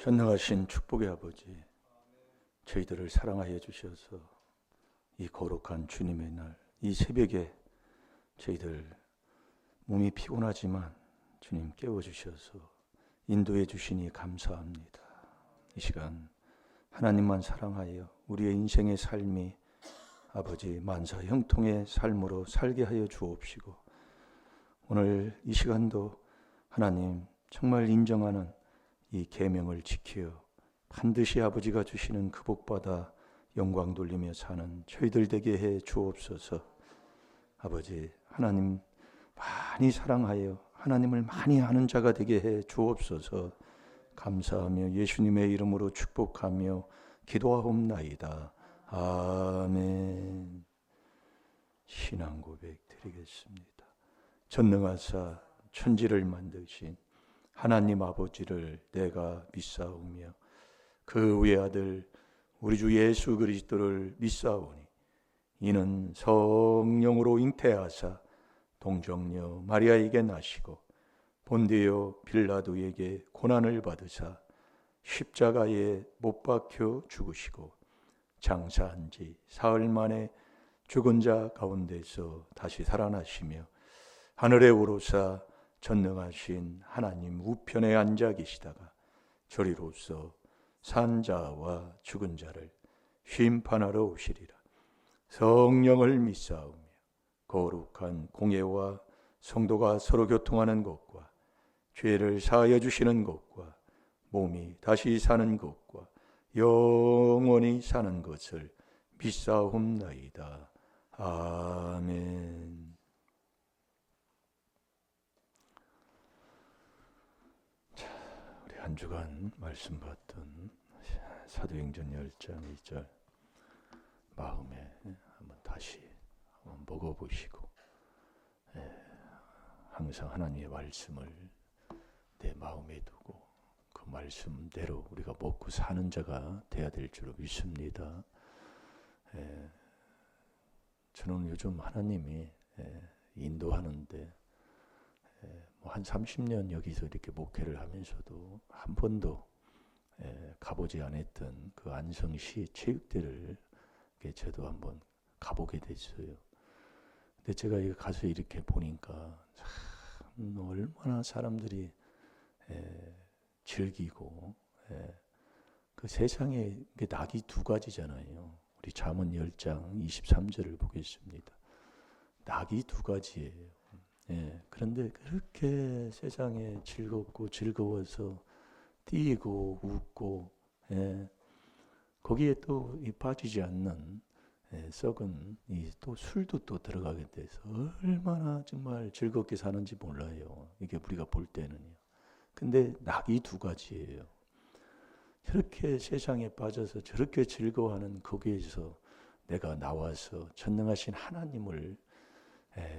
전능하신 축복의 아버지, 저희들을 사랑하여 주셔서 이 거룩한 주님의 날, 이 새벽에 저희들 몸이 피곤하지만 주님 깨워주셔서 인도해 주시니 감사합니다. 이 시간 하나님만 사랑하여 우리의 인생의 삶이 아버지 만사 형통의 삶으로 살게 하여 주옵시고, 오늘 이 시간도 하나님 정말 인정하는 이 계명을 지켜 반드시 아버지가 주시는 그 복받아 영광 돌리며 사는 저희들 되게 해 주옵소서. 아버지 하나님 많이 사랑하여 하나님을 많이 아는 자가 되게 해 주옵소서. 감사하며 예수님의 이름으로 축복하며 기도하옵나이다. 아멘. 신앙 고백 드리겠습니다. 전능하사 천지를 만드신 하나님 아버지를 내가 믿사오며 그 외아들 우리 주 예수 그리스도를 믿사오니 이는 성령으로 잉태하사 동정녀 마리아에게 나시고 본디오 빌라도에게 고난을 받으사 십자가에 못 박혀 죽으시고 장사한 지 사흘 만에 죽은 자 가운데서 다시 살아나시며 하늘에 오르사 전능하신 하나님 우편에 앉아 계시다가 저리로서 산 자와 죽은 자를 심판하러 오시리라. 성령을 믿사오며 거룩한 공예와 성도가 서로 교통하는 것과 죄를 사하여 주시는 것과 몸이 다시 사는 것과 영원히 사는 것을 믿사옵나이다. 아멘. 한 주간 말씀 받던 사도행전 10장 2절 마음에 한번 다시 한번 먹어보시고, 항상 하나님의 말씀을 내 마음에 두고 그 말씀대로 우리가 먹고 사는 자가 돼야 될 줄로 믿습니다. 저는 요즘 하나님이 인도하는데 한 30년 여기서 이렇게 목회를 하면서도 한 번도 가보지 않았던 그 안성시 체육대를 저도 한번 가보게 됐어요. 근데 제가 가서 이렇게 보니까 참 얼마나 사람들이 즐기고, 그 세상에 낙이 두 가지잖아요. 우리 잠언 10장 23절을 보겠습니다. 낙이 두 가지예요. 그런데 그렇게 세상에 즐겁고 즐거워서 뛰고 웃고, 거기에 또 빠지지 않는 썩은 또 술도 또 들어가게 돼서 얼마나 정말 즐겁게 사는지 몰라요. 이게 우리가 볼 때는요. 근데 낙이 두 가지예요. 저렇게 세상에 빠져서 저렇게 즐거워하는 거기에서 내가 나와서 전능하신 하나님을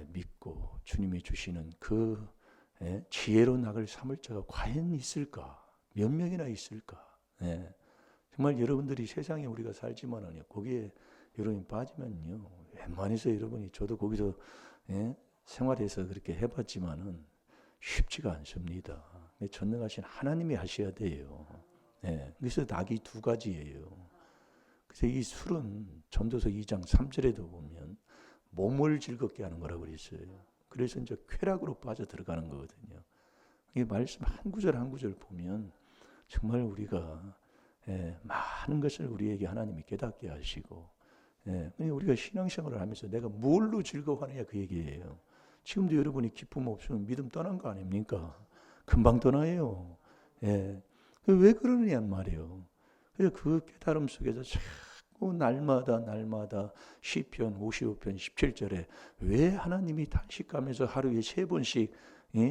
믿고 주님이 주시는 그 지혜로운 낙을 삼을 자가 과연 있을까? 몇 명이나 있을까? 정말 여러분들이 세상에 우리가 살지만은요, 거기에 여러분이 빠지면요, 웬만해서 여러분이, 저도 거기서 생활해서 그렇게 해봤지만은 쉽지가 않습니다. 전능하신 하나님이 하셔야 돼요. 그래서 낙이 두 가지예요. 그래서 이 술은 전도서 2장 3절에도 보면 몸을 즐겁게 하는 거라고 그랬어요. 그래서 이제 쾌락으로 빠져 들어가는 거거든요. 이 말씀 한 구절 한 구절 보면 정말 우리가 많은 것을 우리에게 하나님이 깨닫게 하시고, 우리가 신앙생활을 하면서 내가 뭘로 즐거워하느냐 그 얘기예요. 지금도 여러분이 기쁨 없으면 믿음 떠난 거 아닙니까? 금방 떠나요. 왜 그러느냐 말이에요. 그래서 그 깨달음 속에서 날마다 시편 55편 17절에 왜 하나님이 탄식하면서 하루에 3번씩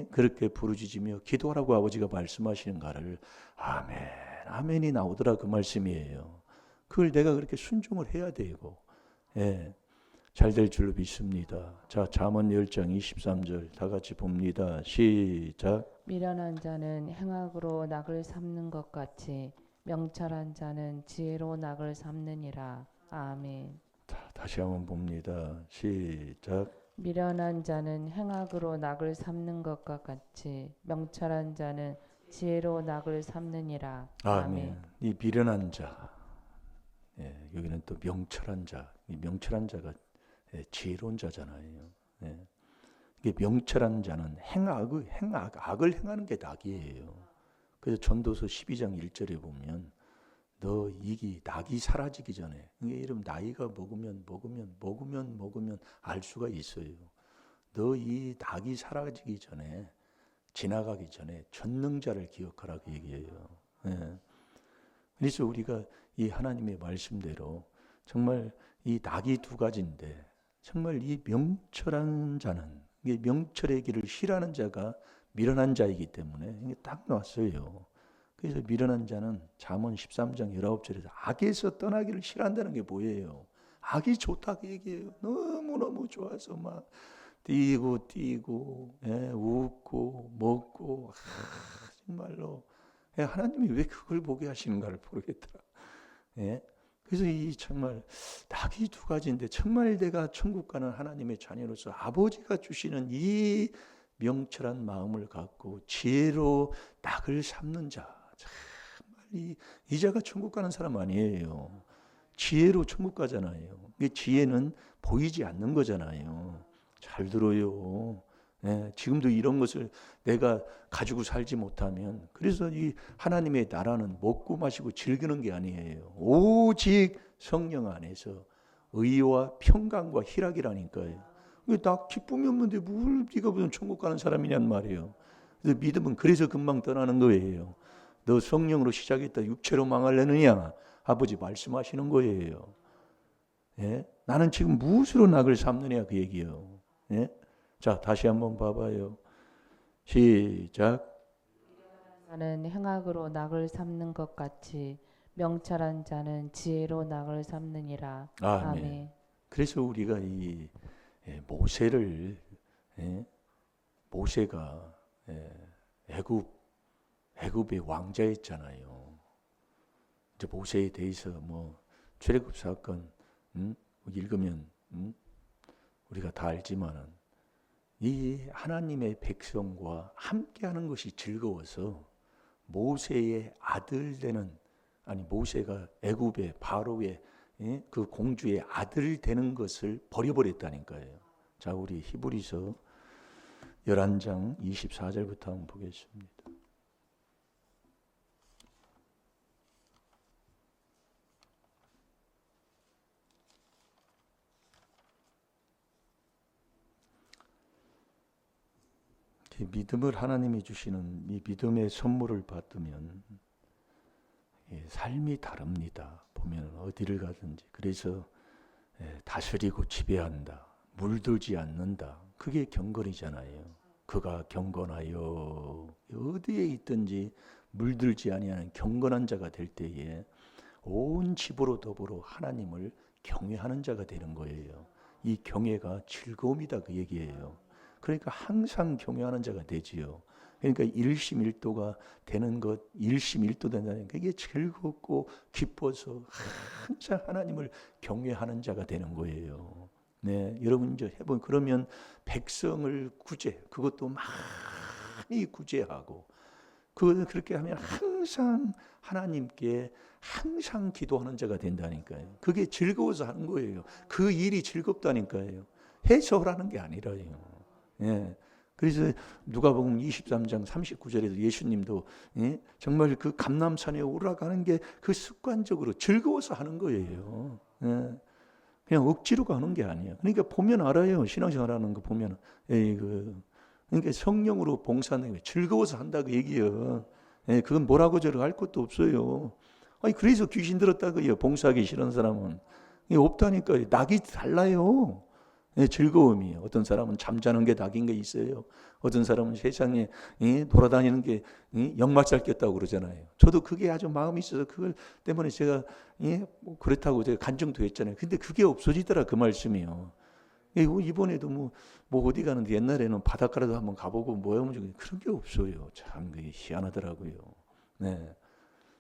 그렇게 부르짖으며 기도하라고 아버지가 말씀하시는가를 아멘 아멘이 나오더라, 그 말씀이에요. 그걸 내가 그렇게 순종을 해야 되고, 잘 될 줄로 믿습니다. 자, 잠언 10장 23절 다 같이 봅니다. 시작. 미련한 자는 행악으로 낙을 삼는 것 같이 명철한 자는 지혜로 낙을 삼느니라. 아멘. 다시 한번 봅니다. 시작. 미련한 자는 행악으로 낙을 삼는 것과 같이 명철한 자는 지혜로 낙을 삼느니라. 아멘. 이 미련한 자, 여기는 또 명철한 자. 이 명철한 자가 지혜로운 자잖아요. 이게 명철한 자는 악을 행하는 게 낙이에요. 그래서 전도서 12장 1절에 보면 너 이기 낙이 사라지기 전에, 이게 이름 나이가 먹으면 알 수가 있어요. 너 이 낙이 사라지기 전에, 지나가기 전에 전능자를 기억하라 그 얘기예요. 그래서 우리가 이 하나님의 말씀대로 정말 이 낙이 두 가지인데, 정말 이 명철한 자는, 이게 명철의 길을 싫어하는 자가 미련한 자이기 때문에 이게 딱 나왔어요. 그래서 미련한 자는 잠언 13장 19절에서 악에서 떠나기를 싫어한다는 게 뭐예요? 악이 좋다고 얘기해요. 너무너무 좋아서 막 뛰고 웃고 먹고, 정말로 하나님이 왜 그걸 보게 하시는가를 모르겠더라. 그래서 이 정말 낙이 두 가지인데, 정말 내가 천국 가는 하나님의 자녀로서 아버지가 주시는 이 명철한 마음을 갖고 지혜로 낙을 삼는 자, 정말 이 자가 천국 가는 사람 아니에요. 지혜로 천국 가잖아요. 지혜는 보이지 않는 거잖아요. 잘 들어요. 지금도 이런 것을 내가 가지고 살지 못하면, 그래서 이 하나님의 나라는 먹고 마시고 즐기는 게 아니에요. 오직 성령 안에서 의와 평강과 희락이라니까요. 나 기쁨이 없는데 뭘 네가 무슨 천국 가는 사람이냔 말이에요. 그래서 믿음은 그래서 금방 떠나는 거예요. 너 성령으로 시작했다 육체로 망하려느냐? 아버지 말씀하시는 거예요. 나는 지금 무엇으로 낙을 삼느냐 그 얘기예요. 자, 다시 한번 봐봐요. 시작. 나는 행악으로 낙을 삼는 것 같이 명철한 자는 지혜로 낙을 삼느니라. 아멘. 그래서 우리가 이 모세를, 모세가 애굽의 왕자였잖아요. 이제 모세에 대해서 뭐 출애굽 사건 읽으면 우리가 다 알지만은, 이 하나님의 백성과 함께하는 것이 즐거워서 모세의 아들 되는, 아니 모세가 애굽의 바로의 그 공주의 아들 되는 것을 버려버렸다니까요. 자, 우리 히브리서 11장 24절부터 한번 보겠습니다. 믿음을 하나님이 주시는 이 믿음의 선물을 받으면 삶이 다릅니다. 보면 어디를 가든지. 그래서 다스리고 지배한다, 물들지 않는다, 그게 경건이잖아요. 그가 경건하여 어디에 있든지 물들지 아니하는 경건한 자가 될 때에 온 집으로 더불어 하나님을 경외하는 자가 되는 거예요. 이 경외가 즐거움이다 그 얘기예요. 그러니까 항상 경외하는 자가 되지요. 그러니까 일심일도가 되는 것, 일심일도 된다는 게 이게 즐겁고 기뻐서 항상 하나님을 경외하는 자가 되는 거예요. 여러분 이제 해보면, 그러면 백성을 그것도 많이 구제하고, 그렇게 하면 항상 하나님께 항상 기도하는 자가 된다니까요. 그게 즐거워서 하는 거예요. 그 일이 즐겁다니까요. 해서 하는 게 아니라요. 그래서 누가복음 23장 39절에도 예수님도 정말 그 감람산에 올라가는 게 그 습관적으로 즐거워서 하는 거예요. 그냥 억지로 가는 게 아니에요. 그러니까 보면 알아요. 신앙생활하는 거 보면, 그러니까 성령으로 봉사하는 게 즐거워서 한다고 얘기해요. 그건 뭐라고 저라고 할 것도 없어요. 아니 그래서 귀신 들었다고요. 봉사하기 싫은 사람은 없다니까요. 낙이 달라요. 즐거움이. 어떤 사람은 잠자는 게 낙인 게 있어요. 어떤 사람은 세상에 돌아다니는 게 역마살 꼈다고 그러잖아요. 저도 그게 아주 마음이 있어서 그걸 때문에 제가 뭐 그렇다고 제가 간증도 했잖아요. 근데 그게 없어지더라 그 말씀이요. 이번에도 뭐 어디 가는데, 옛날에는 바닷가라도 한번 가보고 뭐하면 그런 게 없어요. 참 그게 희한하더라고요.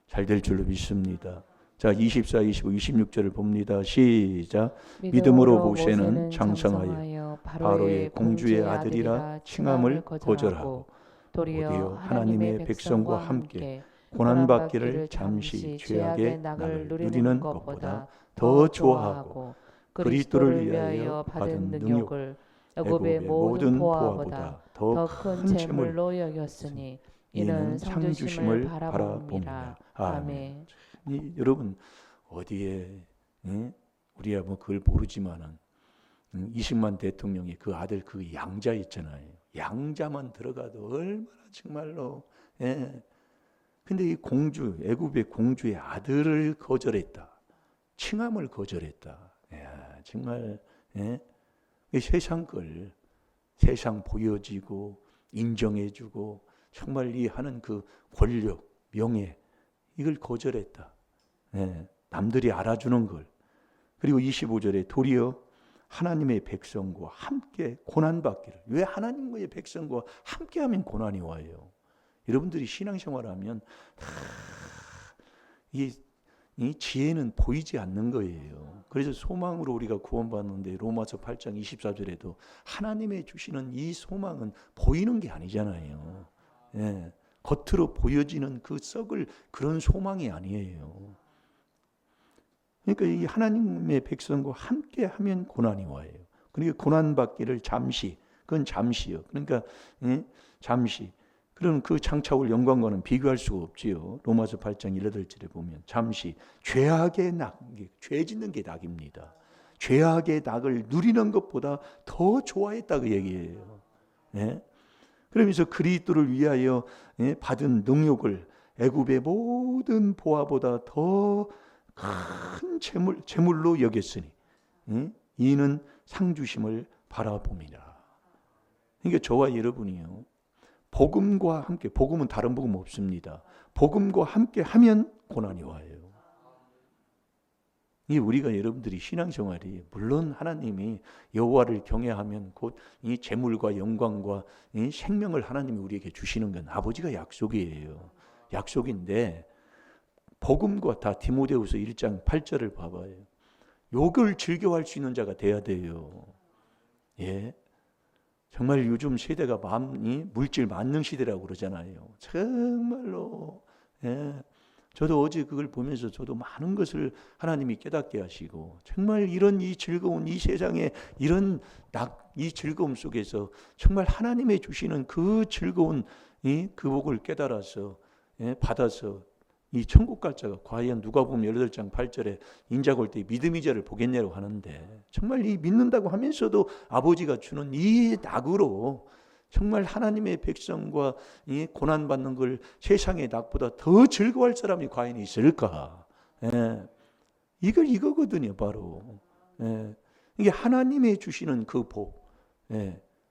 잘 될 줄로 믿습니다. 자, 24, 25, 26절을 봅니다. 시작. 믿음으로 모세는 장성하여 바로의 공주의 아들이라 칭함을 거절하고 도리어 하나님의 백성과 함께 고난받기를 잠시 죄악의 낙을 누리는 것보다 더 좋아하고 그리스도를 위하여 받은 능욕을 애굽의 모든 보화보다 더 큰 재물로 여겼으니 이는 상 주심을 바라봅니다. 아멘. 여러분 어디에 우리야 뭐 그걸 모르지만은 이승만 대통령이 그 아들 그 양자 있잖아요. 양자만 들어가도 얼마나 정말로 근데 이 공주 애굽의 공주의 아들을 거절했다. 칭함을 거절했다. 야, 정말 이 세상 걸 세상 보여지고 인정해주고 정말 이 하는 그 권력 명예 이걸 거절했다. 남들이 알아주는 걸. 그리고 25절에 도리어 하나님의 백성과 함께 고난받기를. 왜 하나님의 백성과 함께하면 고난이 와요? 여러분들이 신앙생활하면 이 지혜는 보이지 않는 거예요. 그래서 소망으로 우리가 구원받는데 로마서 8장 24절에도 하나님의 주시는 이 소망은 보이는 게 아니잖아요. 겉으로 보여지는 그 썩을 그런 소망이 아니에요. 그러니까 이 하나님의 백성과 함께 하면 고난이 와요. 그러니까 고난받기를 잠시, 그건 잠시요. 그러니까 잠시. 그런 그 장차올 영광과는 비교할 수가 없지요. 로마서 8장 18절에 보면 잠시 죄악의 낙, 죄 짓는 게 낙입니다. 죄악의 낙을 누리는 것보다 더 좋아했다고 얘기해요. 그러면서 그리스도를 위하여 받은 능욕을 애굽의 모든 보화보다 더 큰 재물로 여겼으니 이는 상 주심을 바라봅니다. 그러니까 저와 여러분이요. 복음과 함께, 복음은 다른 복음 없습니다. 복음과 함께 하면 고난이 와요. 이 우리가 여러분들이 신앙생활이 물론 하나님이 여호와를 경외하면 곧 이 재물과 영광과 이 생명을 하나님이 우리에게 주시는 건 아버지가 약속이에요. 약속인데 복음과 다 디모데후서 1장 8절을 봐봐요. 욕을 즐겨할 수 있는 자가 돼야 돼요. 정말 요즘 세대가 물질 만능 시대라고 그러잖아요. 정말로 저도 어제 그걸 보면서 저도 많은 것을 하나님이 깨닫게 하시고 정말 이런 이 즐거운 이 세상에 이런 이 즐거움 속에서 정말 하나님의 주시는 그 즐거운 그 복을 깨달아서 받아서 이 천국 갈 자가 과연 누가 보면 18장 8절에 인자가 올 때 믿음의 자를 보겠냐고 하는데 정말 이 믿는다고 하면서도 아버지가 주는 이 낙으로 정말 하나님의 백성과 이 고난받는 걸 세상의 낙보다 더 즐거워할 사람이 과연 있을까? 이거거든요, 바로. 이게 하나님의 주시는 그 복.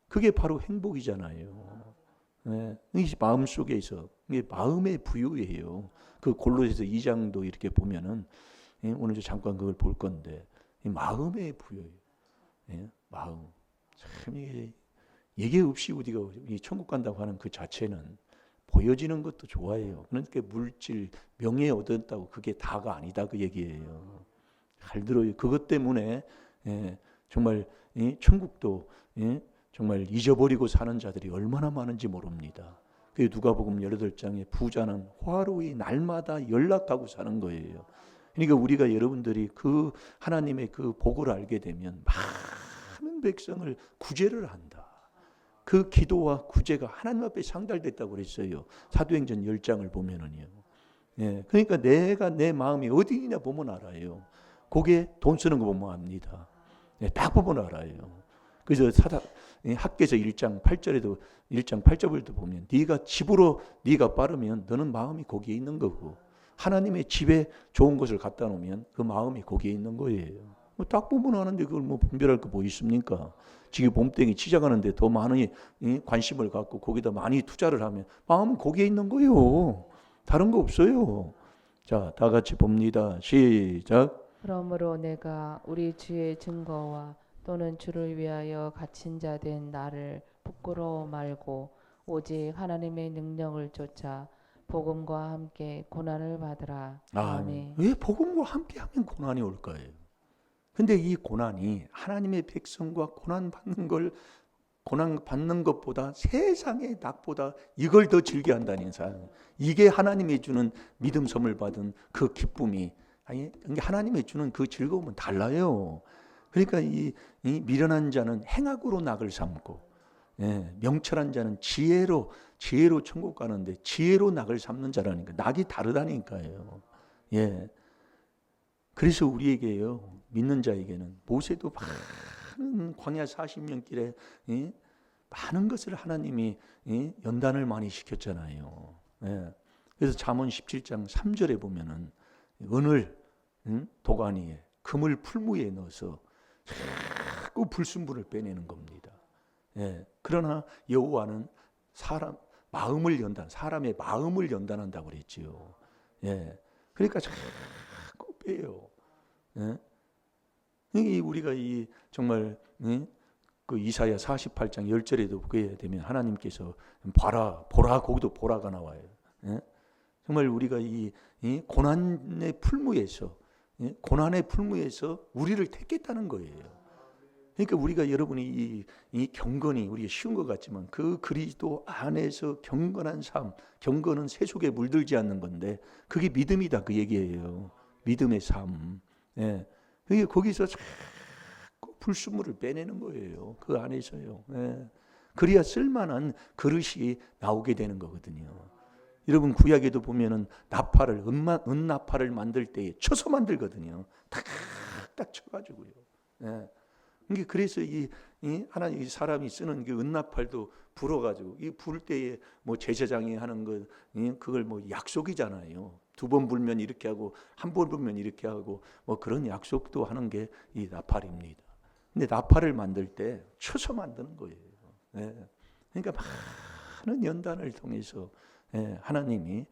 그게 바로 행복이잖아요. 이 마음 속에서 이게 마음의 부유예요. 그 골로새서 2장도 이렇게 보면은 오늘 잠깐 그걸 볼 건데 마음의 부유예요. 마음. 참 이게 없이 우리가 이 천국 간다고 하는 그 자체는 보여지는 것도 좋아해요. 그러니까 물질, 명예 얻었다고 그게 다가 아니다 그 얘기예요. 잘 들어요. 그것 때문에 정말 천국도 정말 잊어버리고 사는 자들이 얼마나 많은지 모릅니다. 그 누가복음 18장에 부자는 화로이 날마다 연락하고 사는 거예요. 그러니까 우리가 여러분들이 그 하나님의 그 복을 알게 되면 많은 백성을 구제를 한다. 그 기도와 구제가 하나님 앞에 상달됐다고 그랬어요. 사도행전 10장을 보면은요. 그러니까 내가 내 마음이 어디 있냐 보면 알아요. 거기에 돈 쓰는 거 보면 압니다. 딱 보면 알아요. 그래서 학개서 1장 8절에도 1장 8절도 보면 네가 집으로 네가 빠르면 너는 마음이 거기에 있는 거고 하나님의 집에 좋은 것을 갖다 놓으면 그 마음이 거기에 있는 거예요. 딱 보면 아는데 그걸 뭐 분별할 거 뭐 있습니까? 지금 봄땡이 치장하는데 더 많은 관심을 갖고 거기다 많이 투자를 하면 마음은 거기에 있는 거예요. 다른 거 없어요. 자, 다 같이 봅니다. 시작. 그러므로 내가 우리 주의 증거와 또는 주를 위하여 갇힌 자 된 나를 부끄러워 말고 오직 하나님의 능력을 쫓아 복음과 함께 고난을 받으라. 아멘. 왜 복음과 함께 하면 고난이 올까요? 근데 이 고난이 하나님의 백성과 고난 받는 걸 고난 받는 것보다 세상의 낙보다 이걸 더 즐겨한다는 사람. 이게 하나님이 주는 믿음 선물 받은 그 기쁨이, 아니 하나님이 주는 그 즐거움은 달라요. 그러니까 이 미련한 자는 행악으로 낙을 삼고, 명철한 자는 지혜로 천국 가는데 지혜로 낙을 삼는 자라니까. 낙이 다르다니까요. 그래서 우리에게요, 믿는 자에게는 모세도 많은 광야 40년 길에 많은 것을 하나님이 연단을 많이 시켰잖아요. 그래서 잠언 17장 3절에 보면은 은을 도관 위에 금을 풀무에 넣어서 자꾸 불순물을 빼내는 겁니다. 그러나 여호와는 사람의 마음을 연단한다고 그랬지요. 그러니까 자꾸 빼요. 우리가 정말 그 이사야 48장 10절에도 보게 되면 하나님께서 보라 거기도 보라가 나와요. 정말 우리가 이 고난의 풀무에서 우리를 택했다는 거예요. 그러니까 우리가 여러분이 이 경건이 우리가 쉬운 것 같지만 그 그리스도 안에서 경건한 삶, 경건은 세속에 물들지 않는 건데 그게 믿음이다 그 얘기예요. 믿음의 삶. 그게 거기서 자꾸 불순물을 빼내는 거예요. 그 안에서요. 그래야 쓸만한 그릇이 나오게 되는 거거든요. 여러분 구약에도 보면은 은 나팔을 만들 때에 쳐서 만들거든요. 탁탁 쳐가지고요. 그래서 하나님 사람이 쓰는 그 은나팔도 불어가지고 이 불 때에 뭐 제사장이 하는 거 그걸 뭐 약속이잖아요. 2번 불면 이렇게 하고 1번 불면 이렇게 하고 뭐 그런 약속도 하는 게 이 나팔입니다. 근데 나팔을 만들 때 쳐서 만드는 거예요. 그러니까 많은 연단을 통해서 하나님이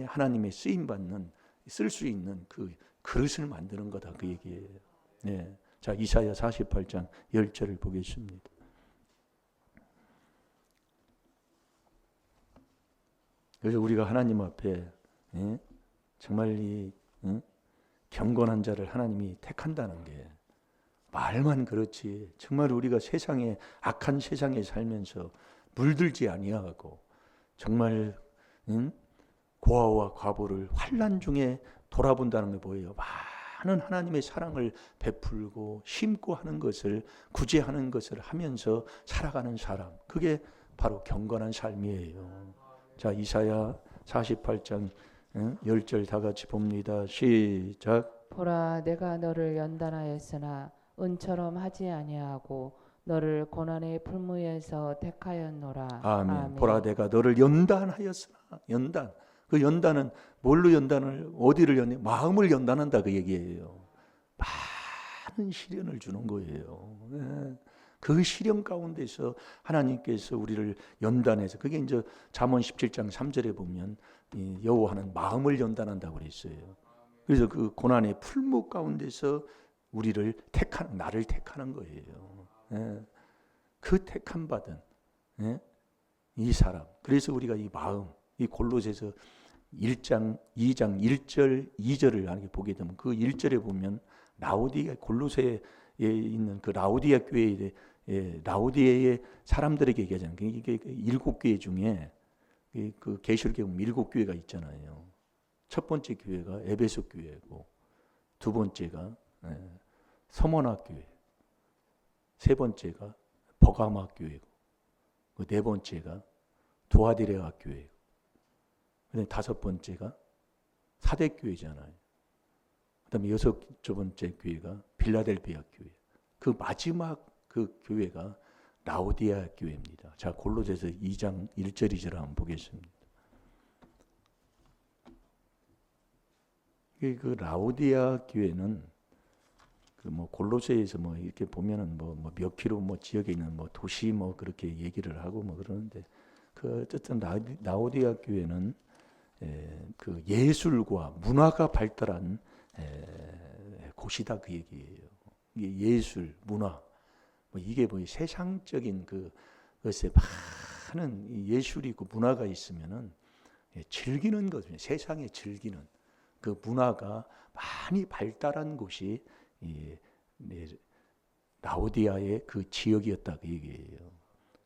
하나님의 쓰임 받는 쓸 수 있는 그 그릇을 만드는 거다 그 얘기예요. 자, 이사야 48장 10절을 보겠습니다. 그래서 우리가 하나님 앞에 정말 이 경건한 자를 하나님이 택한다는 게 말만 그렇지 정말 우리가 악한 세상에 살면서 물들지 아니하고 정말 고아와 과부를 환난 중에 돌아본다는 게 뭐예요? 많은 하나님의 사랑을 베풀고 심고 하는 것을 구제하는 것을 하면서 살아가는 사람, 그게 바로 경건한 삶이에요. 자, 이사야 48장 10절 다 같이 봅니다. 시작. 보라 내가 너를 연단하였으나 은처럼 하지 아니하고 너를 고난의 풀무에서 택하였노라. 아멘. 보라 내가 너를 연단하였으나. 그 연단은 뭘로 어디를 마음을 연단한다 그 얘기예요. 많은 시련을 주는 거예요. 그 시련 가운데서 하나님께서 우리를 연단해서 그게 이제 잠언 17장 3절에 보면 여호와는 마음을 연단한다고 그랬어요. 그래서 그 고난의 풀무 가운데서 나를 택하는 거예요. 그 택함 받은 이 사람. 그래서 우리가 이 마음, 이 골로새서 1장 2장 1절 2절을 보게 되면 그 1절에 보면 골로새에 있는 그 라오디아 교회에 라오디아의 사람들에게 얘기하잖아요. 이게 7교회 중에 그 계시록에 보면 7교회가 있잖아요. 첫 번째 교회가 에베소 교회고, 두 번째가 서머나 교회, 세 번째가 버가마 교회고, 네 번째가 두아디레아 교회고, 다섯 번째가 사대 교회잖아요. 그다음에 여섯 번째 교회가 빌라델비아 교회. 그 마지막 그 교회가 라오디아 교회입니다. 자, 골로새서 2장 1절 2절 한번 보겠습니다. 그 라오디아 교회는 그 뭐 골로새에서 뭐 이렇게 보면은 뭐 몇 킬로 뭐 지역에 있는 뭐 도시 뭐 그렇게 얘기를 하고 뭐 그러는데 그 어쨌든 라오디아 교회는 그 예술과 문화가 발달한 곳이다 그 얘기예요. 이게 예술, 문화, 뭐 이게 뭐 세상적인 그 것에 많은 예술이고 문화가 있으면은 즐기는 거죠. 세상에 즐기는 그 문화가 많이 발달한 곳이 이 라오디아의 그 지역이었다 그 얘기예요.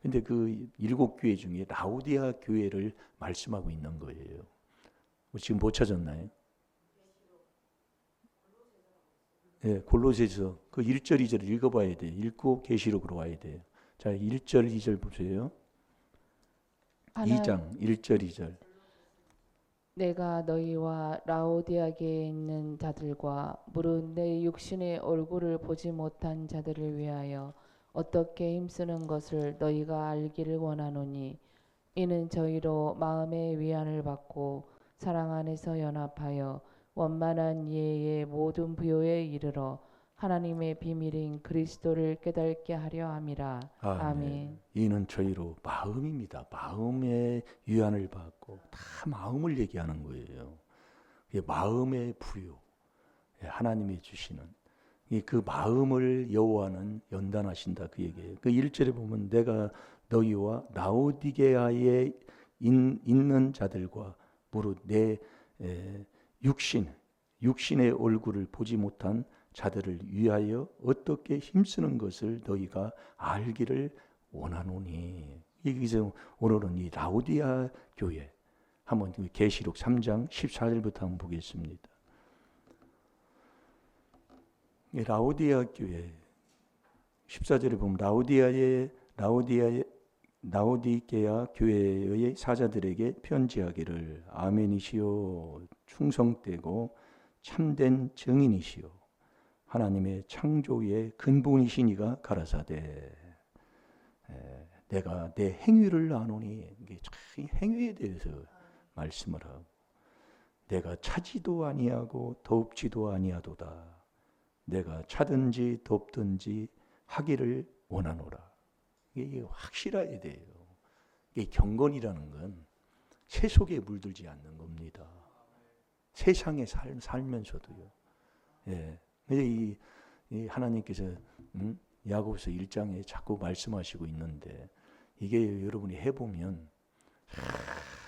근데 그 7교회 중에 라오디아 교회를 말씀하고 있는 거예요. 지금 못 찾았나요? 예, 골로새서 그 1절 2절 읽어봐야 돼요. 읽고 계시록으로 와야 돼요. 자, 1절 2절 보세요. 하나 2장 1절 2절. 내가 너희와 라오디아게에 있는 자들과 무릇 내 육신의 얼굴을 보지 못한 자들을 위하여 어떻게 힘쓰는 것을 너희가 알기를 원하노니 이는 저희로 마음의 위안을 받고 사랑 안에서 연합하여 원만한 이해의 모든 부요에 이르러 하나님의 비밀인 그리스도를 깨닫게 하려 함이라. 아멘. 이는 저희로 마음입니다. 마음의 위안을 받고 다 마음을 얘기하는 거예요. 마음의 부요, 하나님이 주시는 그 마음을 여호와는 연단하신다 그 얘기예요. 그 1절에 보면 내가 너희와 라오디게아에 있는 자들과 무릇 내 육신의 얼굴을 보지 못한 자들을 위하여 어떻게 힘쓰는 것을 너희가 알기를 원하노니. 여기서 오늘은 이 라오디아 교회 한번 계시록 3장 14절부터 한번 보겠습니다. 라오디아 교회 14절에 보면 라오디게아 교회의 사자들에게 편지하기를 아멘이시오 충성되고 참된 증인이시오 하나님의 창조의 근본이시니가 가라사대 내가 내 행위를 아노니. 이게 행위에 대해서 말씀을 하고 내가 차지도 아니하고 덥지도 아니하도다. 내가 차든지 덥든지 하기를 원하노라. 이게 확실해야 돼요. 이게 경건이라는 건 세속에 물들지 않는 겁니다. 세상에 살면서도요. 예. 이 하나님께서 야고보서 1장에 자꾸 말씀하시고 있는데 이게 여러분이 해보면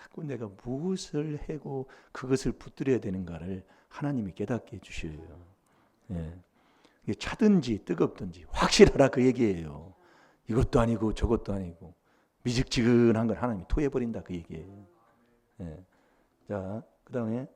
자꾸 내가 무엇을 하고 그것을 붙들어야 되는가를 하나님이 깨닫게 해주셔요. 예. 이게 차든지 뜨겁든지 확실하라 그 얘기예요. 이것도 아니고 저것도 아니고 미직지근한 걸 하나님이 토해버린다 그 얘기예요. 예. 자, 그 다음에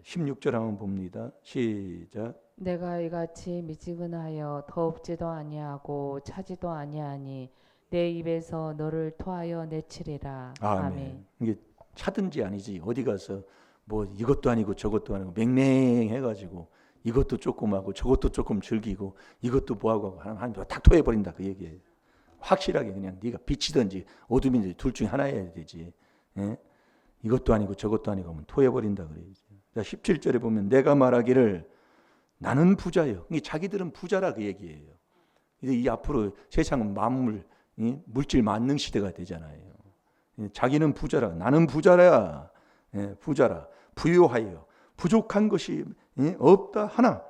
16절 한번 봅니다. 시작. 내가 이같이 미지근하여 더웁지도 아니하고 차지도 아니하니 내 입에서 너를 토하여 내치리라. 아멘. 이게 차든지 아니지 어디 가서 뭐 이것도 아니고 저것도 아니고 맹맹해가지고 이것도 조금 하고 저것도 조금 즐기고 이것도 뭐하고 하나님 딱 토해버린다 그 얘기예요. 확실하게 그냥 네가 빛이든지 어둠이든지 둘 중에 하나여야 되지. 예? 이것도 아니고 저것도 아니고 하면 토해버린다 그래야지. 자, 17절에 보면 내가 말하기를 나는 부자요. 자기들은 부자라 그 얘기예요. 이 앞으로 세상은 물질 만능 시대가 되잖아요. 자기는 부자라, 나는 부자라, 부자라, 부유하여 부족한 것이 없다 하나,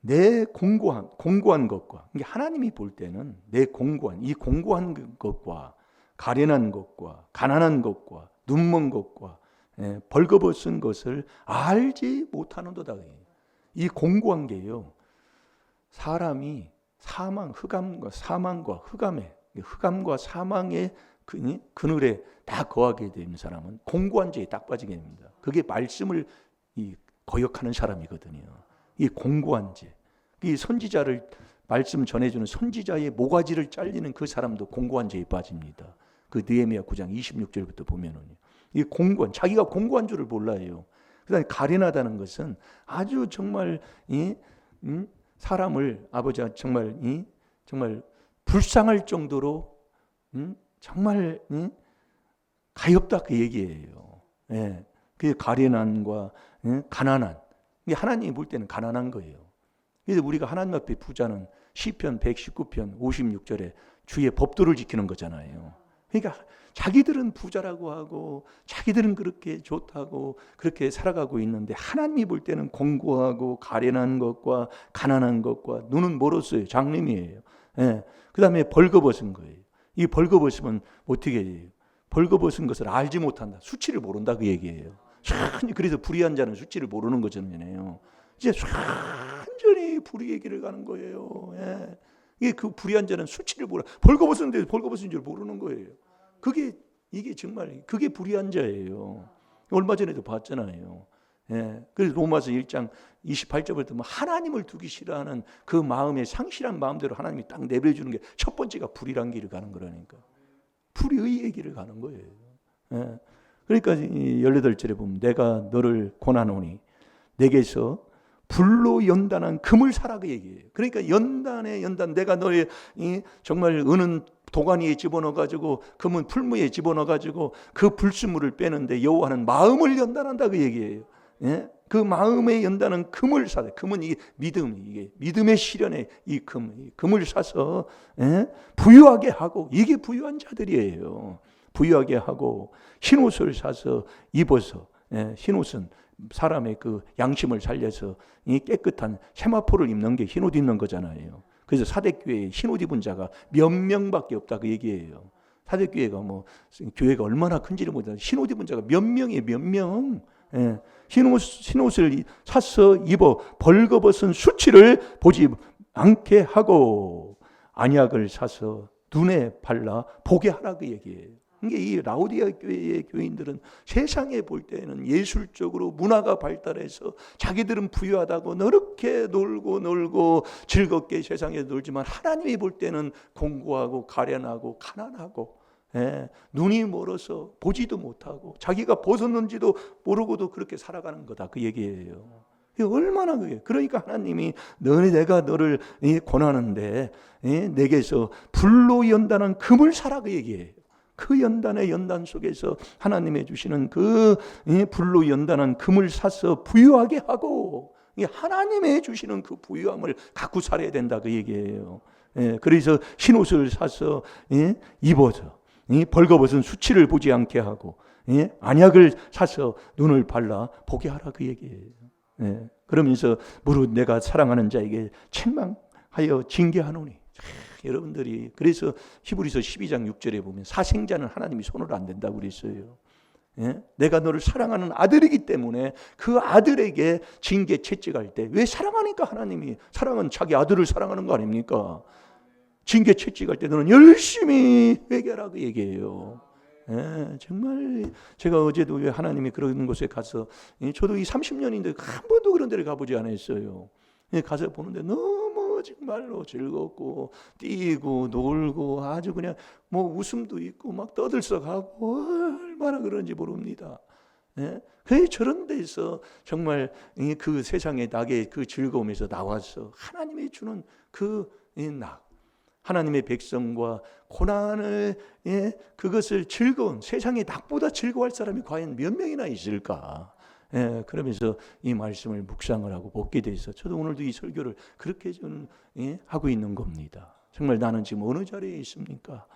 내 공고한 것과 하나님이 볼 때는 내 공고한 것과 가련한 것과 가난한 것과 눈먼 것과 벌거벗은 것을 알지 못하는도다. 이 공고한 게요. 사람이 흑암과 사망의 그늘에 다 거하게 되는 사람은 공고한 죄에 딱 빠지게 됩니다. 그게 말씀을 거역하는 사람이거든요. 이 공고한 죄. 이 선지자를 말씀 전해주는 선지자의 모가지를 잘리는 그 사람도 공고한 죄에 빠집니다. 그 느헤미야 9장 26절부터 보면은요. 이 자기가 공고한 줄을 몰라요. 그다음에 가련하다는 것은 아주 정말 사람을 아버지가 정말 불쌍할 정도로 정말 가엾다 그 얘기예요. 예. 그게 가련한과 가난한. 이게 하나님이 볼 때는 가난한 거예요. 그래서 우리가 하나님 앞에 부자는 시편 119편 56절에 주의 법도를 지키는 거잖아요. 그러니까 자기들은 부자라고 하고 자기들은 그렇게 좋다고 그렇게 살아가고 있는데 하나님이 볼 때는 공고하고 가련한 것과 가난한 것과 눈은 멀었어요. 장님이에요. 예. 그 다음에 벌거벗은 거예요. 이 벌거벗으면 어떻게 해요? 벌거벗은 것을 알지 못한다. 수치를 모른다 그 얘기예요. 그래서 불의한 자는 수치를 모르는 거잖아요. 이제 완전히 불의의 길을 가는 거예요. 예. 이게 그 불의한 자는 수치를 몰라. 벌거벗었는데 벌거벗은 줄 모르는 거예요. 이게 정말 그게 불의한 자예요. 얼마 전에도 봤잖아요. 예. 그래서 로마서 1장 28절부터 하나님을 두기 싫어하는 그 마음의 상실한 마음대로 하나님이 딱 내버려주는 게 첫 번째가 불의란 길을 가는 거라니까. 불의의 길을 가는 거예요. 예. 그러니까 18절에 보면 내가 너를 권하노니 내게서 불로 연단한 금을 사라 그 얘기예요. 그러니까 연단에 연단, 내가 너의 정말 은은 도가니에 집어넣어가지고 금은 풀무에 집어넣어가지고 그 불순물을 빼는데 여호와는 마음을 연단한다 그 얘기예요. 예? 그 마음에 연단은 금을 사라. 금은 이게 믿음, 이게 믿음의 실현에 이 금을 사서 부유하게 하고, 이게 부유한 자들이에요. 부유하게 하고 흰옷을 사서 입어서, 흰옷은 사람의 그 양심을 살려서 이 깨끗한 세마포를 입는 게 흰옷 입는 거잖아요. 그래서 사대교회에 흰옷 입은 자가 몇 명밖에 없다 그 얘기예요. 사대교회가 뭐 교회가 얼마나 큰지를 모르는데 흰옷 입은 자가 몇 명이에요. 몇 명. 흰옷을 사서 입어 벌거벗은 수치를 보지 않게 하고 안약을 사서 눈에 발라 보게 하라 그 얘기예요. 이게 이 라오디아 교회의 교인들은 세상에 볼 때는 예술적으로 문화가 발달해서 자기들은 부유하다고 그렇게 놀고 즐겁게 세상에 놀지만 하나님이 볼 때는 공고하고 가련하고 가난하고, 눈이 멀어서 보지도 못하고 자기가 벗었는지도 모르고도 그렇게 살아가는 거다 그 얘기예요. 얼마나 그게, 그러니까 하나님이 내가 너를 권하는데 내게서 불로 연단한 금을 사라 그 얘기예요. 그 연단의 연단 속에서 하나님의 주시는 그 불로 연단한 금을 사서 부유하게 하고, 하나님의 주시는 그 부유함을 갖고 살아야 된다 그 얘기예요. 그래서 흰옷을 사서 입어서 벌거벗은 수치를 보지 않게 하고 안약을 사서 눈을 발라 보게 하라 그 얘기예요. 그러면서 무릇 내가 사랑하는 자에게 책망하여 징계하노니. 여러분들이 그래서 히브리서 12장 6절에 보면 사생자는 하나님이 손을 안 댄다고 그랬어요. 내가 너를 사랑하는 아들이기 때문에 그 아들에게 징계 채찍할 때, 왜 사랑하니까 하나님이, 사랑은 자기 아들을 사랑하는 거 아닙니까? 징계 채찍할 때 너는 열심히 회개하라 그 얘기예요. 정말 제가 어제도 왜 하나님이 그런 곳에 가서, 저도 이 30년인데 한 번도 그런 데를 가보지 않았어요. 가서 보는데 너무 정말로 즐겁고 뛰고 놀고 아주 그냥 뭐 웃음도 있고 막 떠들썩하고 얼마나 그런지 모릅니다. 그 저런 데서 정말 그 세상의 낙의 그 즐거움에서 나와서 하나님이 주는 그 낙, 하나님의 백성과 고난을 그것을 즐거운, 세상의 낙보다 즐거워할 사람이 과연 몇 명이나 있을까? 그러면서 이 말씀을 묵상을 하고 복게 돼서 저도 오늘도 이 설교를 그렇게 좀 하고 있는 겁니다. 정말 나는 지금 어느 자리에 있습니까?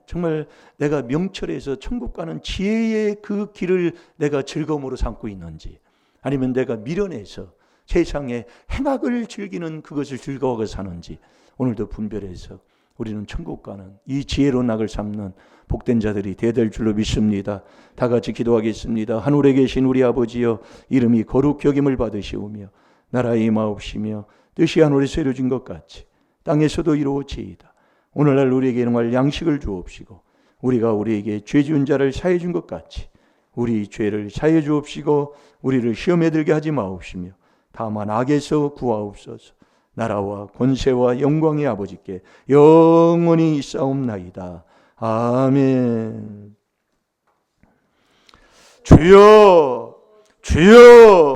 정말 내가 명철에서 천국 가는 지혜의 그 길을 내가 즐거움으로 삼고 있는지, 아니면 내가 미련해서 세상의 행악을 즐기는 그것을 즐거워하고 사는지, 오늘도 분별해서 우리는 천국 가는 이 지혜로운 낙을 삼는 복된 자들이 되될 줄로 믿습니다. 다 같이 기도하겠습니다. 하늘에 계신 우리 아버지여, 이름이 거룩 여김을 받으시오며 나라의 임하옵시며 뜻이 하늘에서 이루어진 것 같이 땅에서도 이루어지이다. 오늘날 우리에게 일용할 양식을 주옵시고, 우리가 우리에게 죄 지은 자를 사해 준 것 같이 우리 죄를 사해 주옵시고, 우리를 시험에 들게 하지 마옵시며 다만 악에서 구하옵소서. 나라와 권세와 영광의 아버지께 영원히 있사옵나이다. 아멘. 주여, 주여.